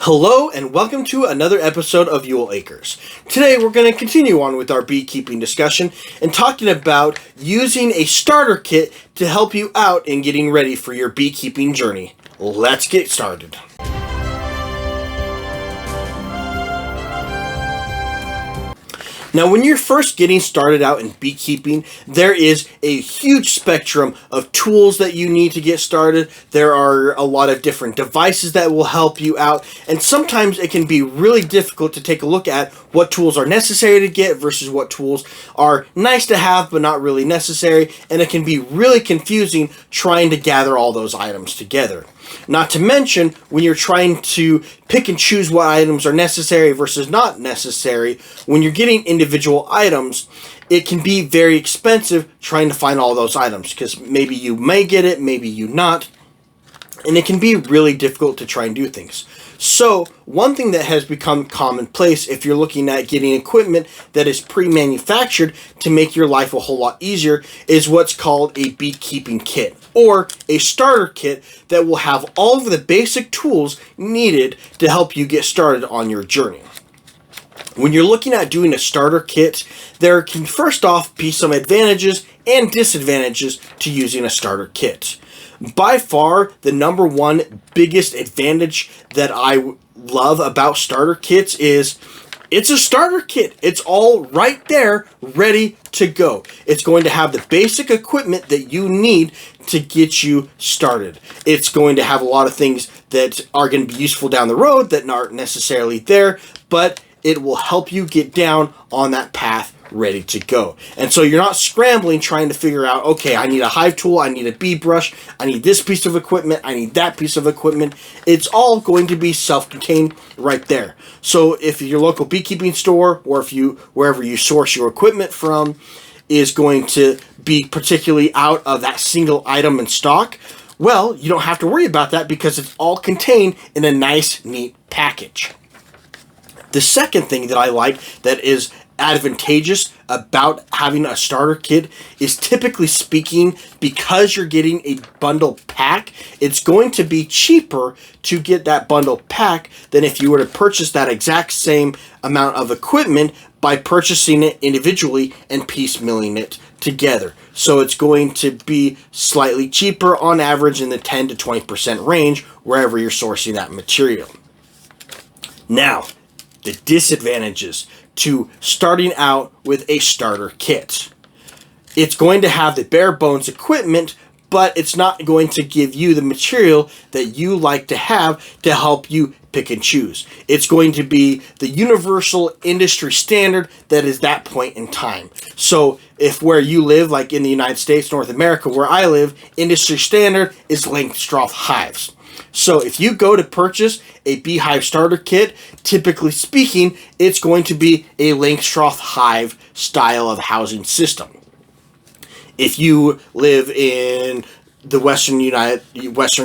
Hello and welcome to another episode of Ewell Acres. Today we're going to continue on with our beekeeping discussion and talking about using a starter kit to help you out in getting ready for your beekeeping journey. Let's get started. Now, when you're first getting started out in beekeeping, there is a huge spectrum of tools that you need to get started. There are a lot of different devices that will help you out, and sometimes it can be really difficult to take a look at what tools are necessary to get versus what tools are nice to have but not really necessary, and it can be really confusing trying to gather all those items together. Not to mention, when you're trying to pick and choose what items are necessary versus not necessary, when you're getting individual items, it can be very expensive trying to find all those items, because maybe you may get it, maybe you not, and it can be really difficult to try and do things. So, one thing that has become commonplace if you're looking at getting equipment that is pre-manufactured to make your life a whole lot easier is what's called a beekeeping kit, or a starter kit that will have all of the basic tools needed to help you get started on your journey. When you're looking at doing a starter kit, there can first off be some advantages and disadvantages to using a starter kit. By far, the number one biggest advantage that I love about starter kits is it's a starter kit. It's all right there, ready to go. It's going to have the basic equipment that you need to get you started. It's going to have a lot of things that are going to be useful down the road that aren't necessarily there, but it will help you get down on that path ready to go. And so you're not scrambling trying to figure out, okay, I need a hive tool, I need a bee brush, I need this piece of equipment, I need that piece of equipment. It's all going to be self-contained right there. So if your local beekeeping store, or if wherever you source your equipment from is going to be particularly out of that single item in stock, well, you don't have to worry about that because it's all contained in a nice, neat package. The second thing that I like that is advantageous about having a starter kit is, typically speaking, because you're getting a bundle pack, it's going to be cheaper to get that bundle pack than if you were to purchase that exact same amount of equipment by purchasing it individually and piecemealing it together. So it's going to be slightly cheaper on average in the 10 to 20% range wherever you're sourcing that material. Now, the disadvantages to starting out with a starter kit. It's going to have the bare bones equipment, but it's not going to give you the material that you like to have to help you pick and choose. It's going to be the universal industry standard that is that point in time. So if where you live, like in the United States, North America, where I live, industry standard is Langstroth hives. So if you go to purchase a beehive starter kit, typically speaking, it's going to be a Langstroth hive style of housing system. If you live in the Western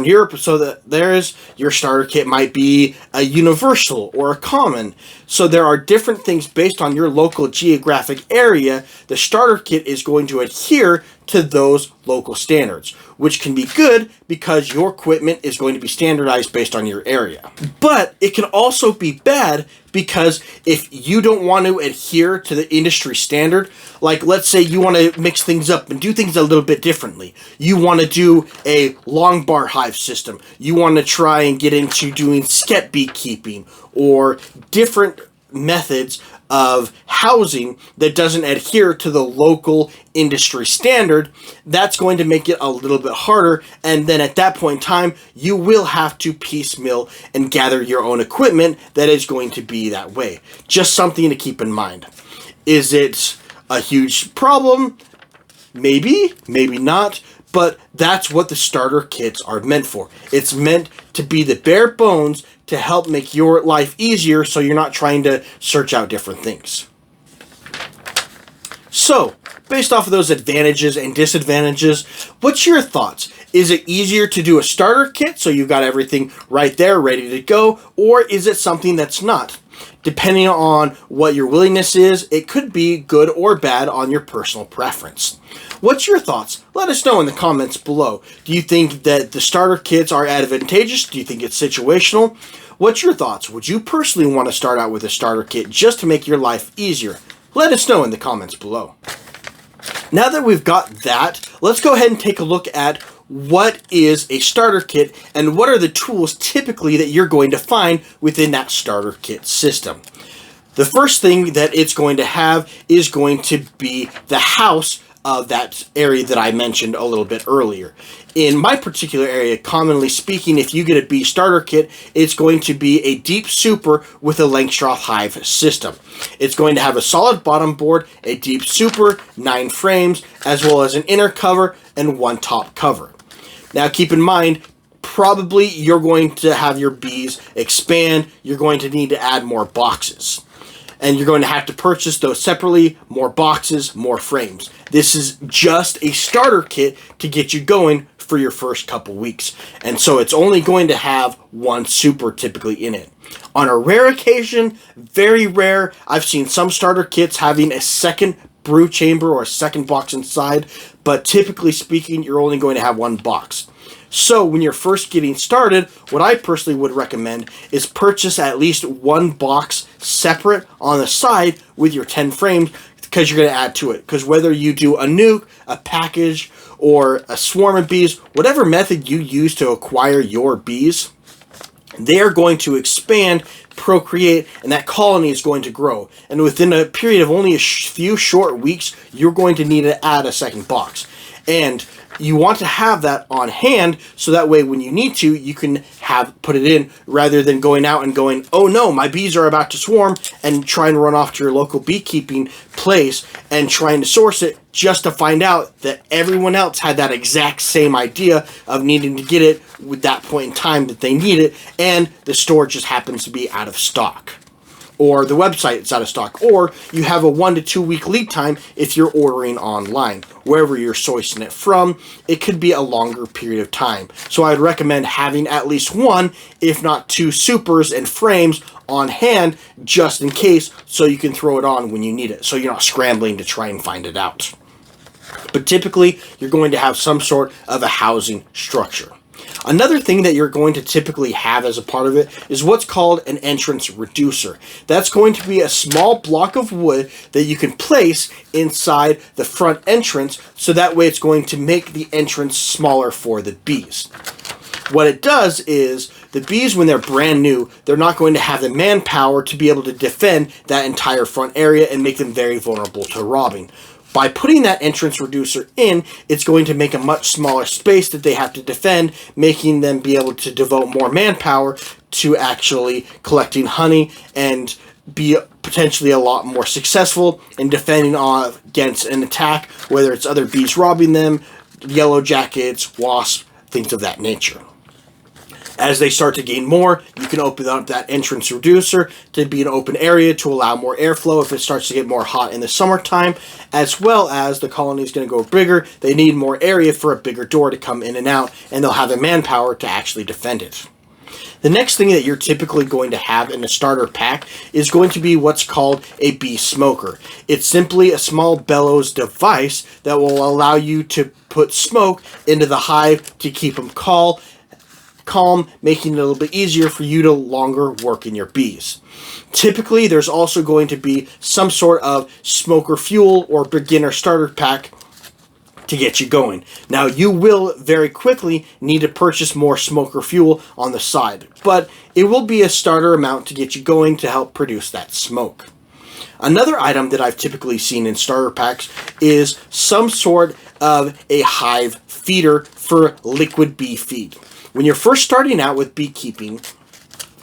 Europe, so that your starter kit might be a universal or a common. So there are different things based on your local geographic area. The starter kit is going to adhere to those local standards, which can be good because your equipment is going to be standardized based on your area. But it can also be bad because if you don't want to adhere to the industry standard, like let's say you want to mix things up and do things a little bit differently. You want to do a long bar hive system. You want to try and get into doing sket beekeeping or different methods of housing that doesn't adhere to the local industry standard. That's going to make it a little bit harder, and then at that point in time you will have to piecemeal and gather your own equipment that is going to be that way. Just something to keep in mind. Is it a huge problem? Maybe, maybe not, but that's what the starter kits are meant for. It's meant to be the bare bones to help make your life easier so you're not trying to search out different things. So, based off of those advantages and disadvantages, what's your thoughts? Is it easier to do a starter kit so you've got everything right there ready to go, or is it something that's not? Depending on what your willingness is, it could be good or bad on your personal preference. What's your thoughts? Let us know in the comments below. Do you think that the starter kits are advantageous? Do you think it's situational? What's your thoughts? Would you personally want to start out with a starter kit just to make your life easier? Let us know in the comments below. Now that we've got that, let's go ahead and take a look at what is a starter kit and what are the tools typically that you're going to find within that starter kit system. The first thing that it's going to have is going to be the house of that area that I mentioned a little bit earlier. In my particular area, commonly speaking, if you get a bee starter kit, it's going to be a deep super with a Langstroth hive system. It's going to have a solid bottom board, a deep super, 9 frames, as well as an inner cover and 1 top cover. Now keep in mind, probably you're going to have your bees expand. You're going to need to add more boxes. And you're going to have to purchase those separately, more boxes, more frames. This is just a starter kit to get you going for your first couple weeks. And so it's only going to have 1 super typically in it. On a rare occasion, very rare, I've seen some starter kits having a second brew chamber or a second box inside, but typically speaking, you're only going to have 1 box. So when you're first getting started, what I personally would recommend is purchase at least 1 box separate on the side with your 10 frames, because you're going to add to it. Because whether you do a nuke, a package, or a swarm of bees, whatever method you use to acquire your bees, they are going to expand, procreate, and that colony is going to grow. And within a period of only a few short weeks, you're going to need to add a second box. And you want to have that on hand so that way when you need to, you can put it in rather than going out and going, oh no, my bees are about to swarm, and try and run off to your local beekeeping place and trying to source it just to find out that everyone else had that exact same idea of needing to get it with that point in time that they need it, and the store just happens to be out of stock. Or the website is out of stock, or you have a 1 to 2 week lead time if you're ordering online. Wherever you're sourcing it from, it could be a longer period of time. So I'd recommend having at least 1, if not 2 supers and frames on hand just in case, so you can throw it on when you need it, so you're not scrambling to try and find it out. But typically, you're going to have some sort of a housing structure. Another thing that you're going to typically have as a part of it is what's called an entrance reducer. That's going to be a small block of wood that you can place inside the front entrance, so that way it's going to make the entrance smaller for the bees. What it does is, the bees, when they're brand new, they're not going to have the manpower to be able to defend that entire front area and make them very vulnerable to robbing. By putting that entrance reducer in, it's going to make a much smaller space that they have to defend, making them be able to devote more manpower to actually collecting honey and be potentially a lot more successful in defending against an attack, whether it's other bees robbing them, yellow jackets, wasps, things of that nature. As they start to gain more, you can open up that entrance reducer to be an open area to allow more airflow if it starts to get more hot in the summertime, as well as the colony is going to go bigger. They need more area for a bigger door to come in and out, and they'll have the manpower to actually defend it. The next thing that you're typically going to have in a starter pack is going to be what's called a bee smoker. It's simply a small bellows device that will allow you to put smoke into the hive to keep them calm, making it a little bit easier for you to longer work in your bees. Typically, there's also going to be some sort of smoker fuel or beginner starter pack to get you going. Now, you will very quickly need to purchase more smoker fuel on the side, but it will be a starter amount to get you going to help produce that smoke. Another item that I've typically seen in starter packs is some sort of a hive feeder for liquid bee feed. When you're first starting out with beekeeping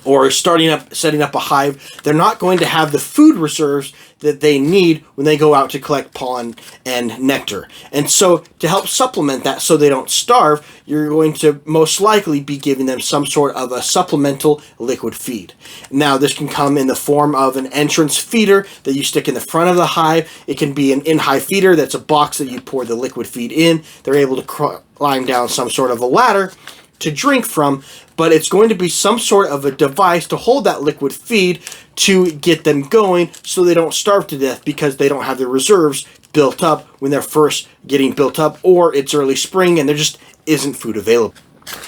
or setting up a hive, they're not going to have the food reserves that they need when they go out to collect pollen and nectar. And so to help supplement that so they don't starve, you're going to most likely be giving them some sort of a supplemental liquid feed. Now, this can come in the form of an entrance feeder that you stick in the front of the hive. It can be an in-hive feeder that's a box that you pour the liquid feed in. They're able to climb down some sort of a ladder to drink from, but it's going to be some sort of a device to hold that liquid feed to get them going so they don't starve to death because they don't have the reserves built up when they're first getting built up, or it's early spring and there just isn't food available.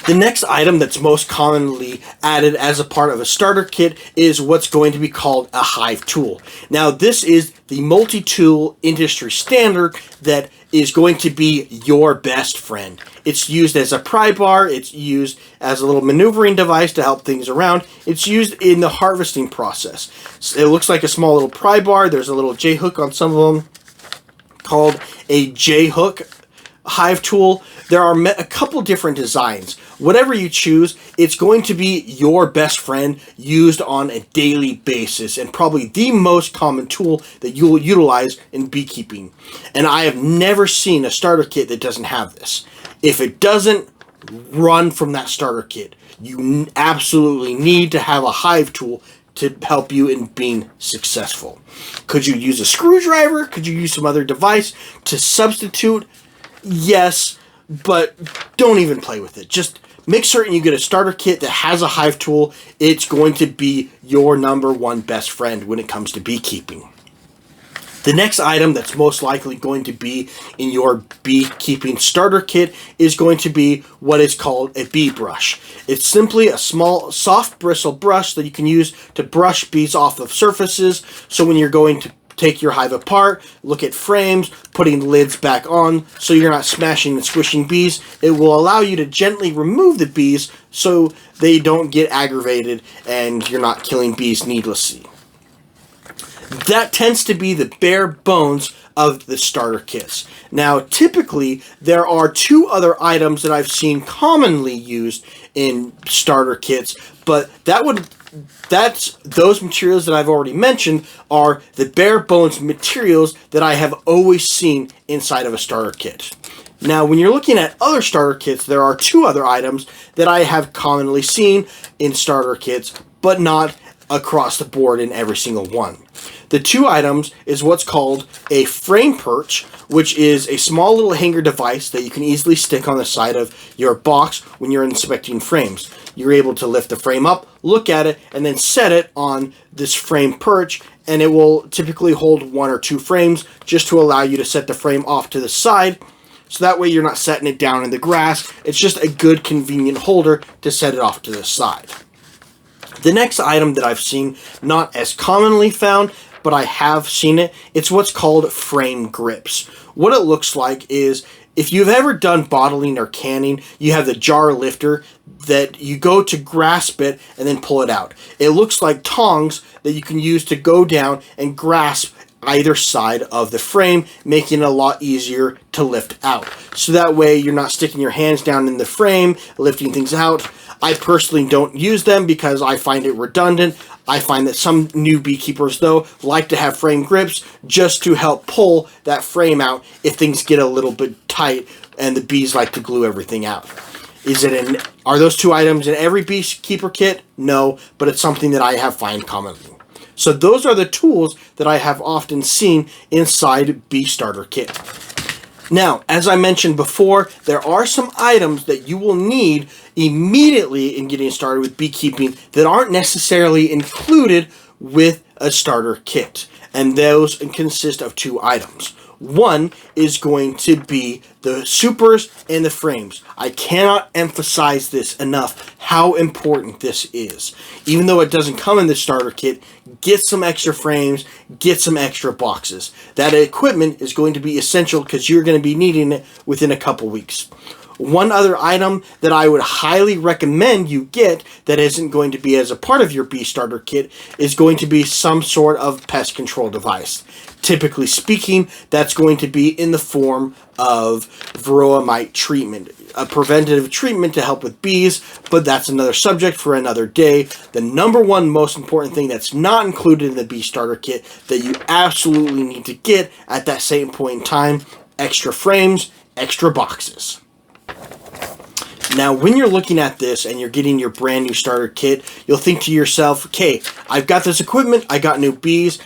The next item that's most commonly added as a part of a starter kit is what's going to be called a hive tool. Now, this is the multi-tool industry standard that is going to be your best friend. It's used as a pry bar, it's used as a little maneuvering device to help things around. It's used in the harvesting process. It looks like a small little pry bar. There's a little J-hook on some of them called a J-hook hive tool. There are a couple different designs. Whatever you choose, it's going to be your best friend used on a daily basis, and probably the most common tool that you will utilize in beekeeping. And I have never seen a starter kit that doesn't have this. If it doesn't, run from that starter kit. You absolutely need to have a hive tool to help you in being successful. Could you use a screwdriver? Could you use some other device to substitute? Yes, but don't even play with it. Just make certain you get a starter kit that has a hive tool. It's going to be your number one best friend when it comes to beekeeping. The next item that's most likely going to be in your beekeeping starter kit is going to be what is called a bee brush. It's simply a small, soft bristle brush that you can use to brush bees off of surfaces. So when you're going to take your hive apart, look at frames, putting lids back on so you're not smashing and squishing bees, it will allow you to gently remove the bees so they don't get aggravated and you're not killing bees needlessly. That tends to be the bare bones of the starter kits. Now, typically, there are two other items that I've seen commonly used in starter kits, but that's those materials that I've already mentioned are the bare bones materials that I have always seen inside of a starter kit. Now, when you're looking at other starter kits, there are two other items that I have commonly seen in starter kits, but not across the board in every single one. The two items is what's called a frame perch, which is a small little hanger device that you can easily stick on the side of your box when you're inspecting frames. You're able to lift the frame up, look at it, and then set it on this frame perch, and it will typically hold one or two frames just to allow you to set the frame off to the side. So that way you're not setting it down in the grass. It's just a good convenient holder to set it off to the side. The next item that I've seen, not as commonly found, but I have seen it, it's what's called frame grips. What it looks like is, if you've ever done bottling or canning, you have the jar lifter that you go to grasp it and then pull it out. It looks like tongs that you can use to go down and grasp either side of the frame, making it a lot easier to lift out. So that way you're not sticking your hands down in the frame, lifting things out. I personally don't use them because I find it redundant. I find that some new beekeepers, though, like to have frame grips just to help pull that frame out if things get a little bit tight and the bees like to glue everything out. Are those two items in every beekeeper kit? No, but it's something that I have found commonly. So those are the tools that I have often seen inside bee starter kit. Now, as I mentioned before, there are some items that you will need immediately in getting started with beekeeping that aren't necessarily included with a starter kit. And those consist of two items. One is going to be the supers and the frames. I cannot emphasize this enough, how important this is. Even though it doesn't come in the starter kit, get some extra frames, get some extra boxes. That equipment is going to be essential because you're going to be needing it within a couple weeks. One other item that I would highly recommend you get that isn't going to be as a part of your bee starter kit is going to be some sort of pest control device. Typically speaking, that's going to be in the form of varroa mite treatment, a preventative treatment to help with bees, but that's another subject for another day. The number one most important thing that's not included in the bee starter kit that you absolutely need to get at that same point in time, extra frames, extra boxes. Now, when you're looking at this and you're getting your brand new starter kit, you'll think to yourself, okay, I've got this equipment, I got new bees.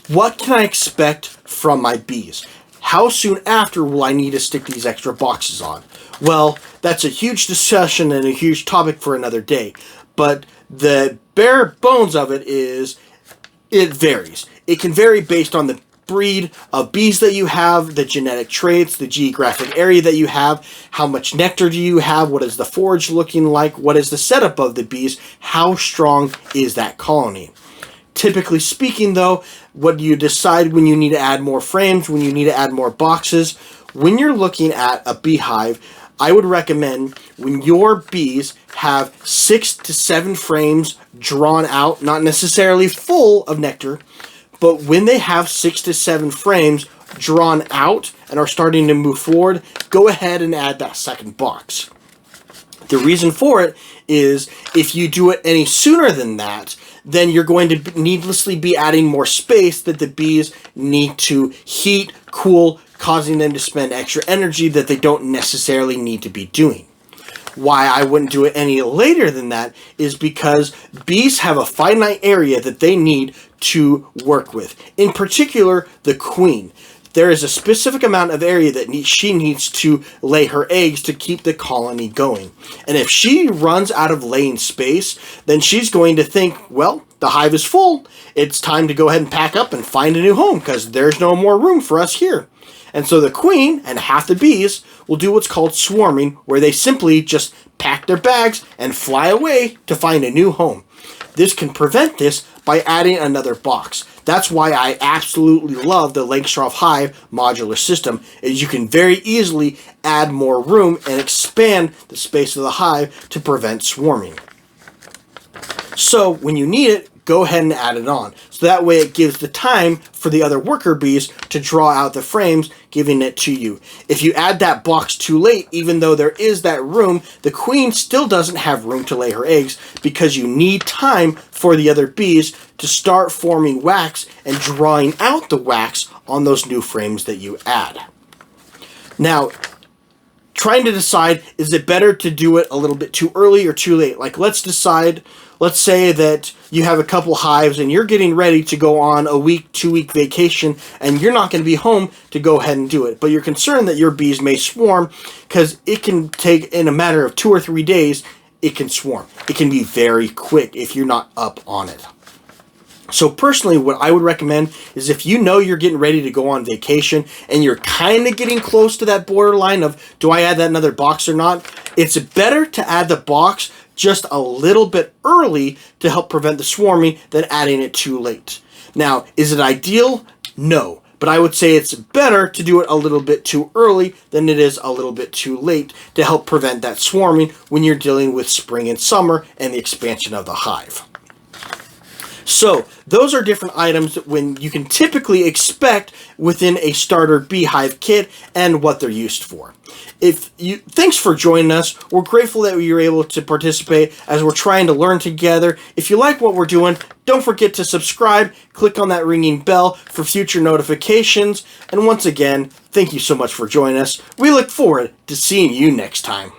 What can I expect from my bees? How soon after will I need to stick these extra boxes on? Well, that's a huge discussion and a huge topic for another day. But the bare bones of it is, it varies. It can vary based on the breed of bees that you have, the genetic traits, the geographic area that you have, how much nectar do you have, what is the forage looking like, what is the setup of the bees, how strong is that colony. Typically speaking though, what do you decide when you need to add more frames, when you need to add more boxes? When you're looking at a beehive, I would recommend when your bees have 6 to 7 frames drawn out, not necessarily full of nectar, but when they have 6 to 7 frames drawn out and are starting to move forward, go ahead and add that second box. The reason for it is if you do it any sooner than that, then you're going to needlessly be adding more space that the bees need to heat, cool, causing them to spend extra energy that they don't necessarily need to be doing. Why I wouldn't do it any later than that is because bees have a finite area that they need to work with. In particular, the queen. There is a specific amount of area that she needs to lay her eggs to keep the colony going. And if she runs out of laying space, then she's going to think, well, the hive is full. It's time to go ahead and pack up and find a new home because there's no more room for us here. And so the queen and half the bees will do what's called swarming, where they simply just pack their bags and fly away to find a new home. This can prevent this by adding another box. That's why I absolutely love the Langstroth Hive modular system, is you can very easily add more room and expand the space of the hive to prevent swarming. So when you need it, go ahead and add it on. So that way it gives the time for the other worker bees to draw out the frames, giving it to you. If you add that box too late, even though there is that room, the queen still doesn't have room to lay her eggs because you need time for the other bees to start forming wax and drawing out the wax on those new frames that you add. Now, trying to decide, is it better to do it a little bit too early or too late? Like, let's say that you have a couple hives and you're getting ready to go on a week, 2-week vacation, and you're not going to be home to go ahead and do it. But you're concerned that your bees may swarm because it can take, in a matter of 2 or 3 days, it can swarm. It can be very quick if you're not up on it. So personally, what I would recommend is if you know you're getting ready to go on vacation and you're kind of getting close to that borderline of, do I add that another box or not? It's better to add the box just a little bit early to help prevent the swarming than adding it too late. Now, is it ideal? No. But I would say it's better to do it a little bit too early than it is a little bit too late to help prevent that swarming when you're dealing with spring and summer and the expansion of the hive. So those are different items that when you can typically expect within a starter beehive kit and what they're used for. Thanks for joining us. We're grateful that you're able to participate as we're trying to learn together. If you like what we're doing, don't forget to subscribe, click on that ringing bell for future notifications. And once again, thank you so much for joining us. We look forward to seeing you next time.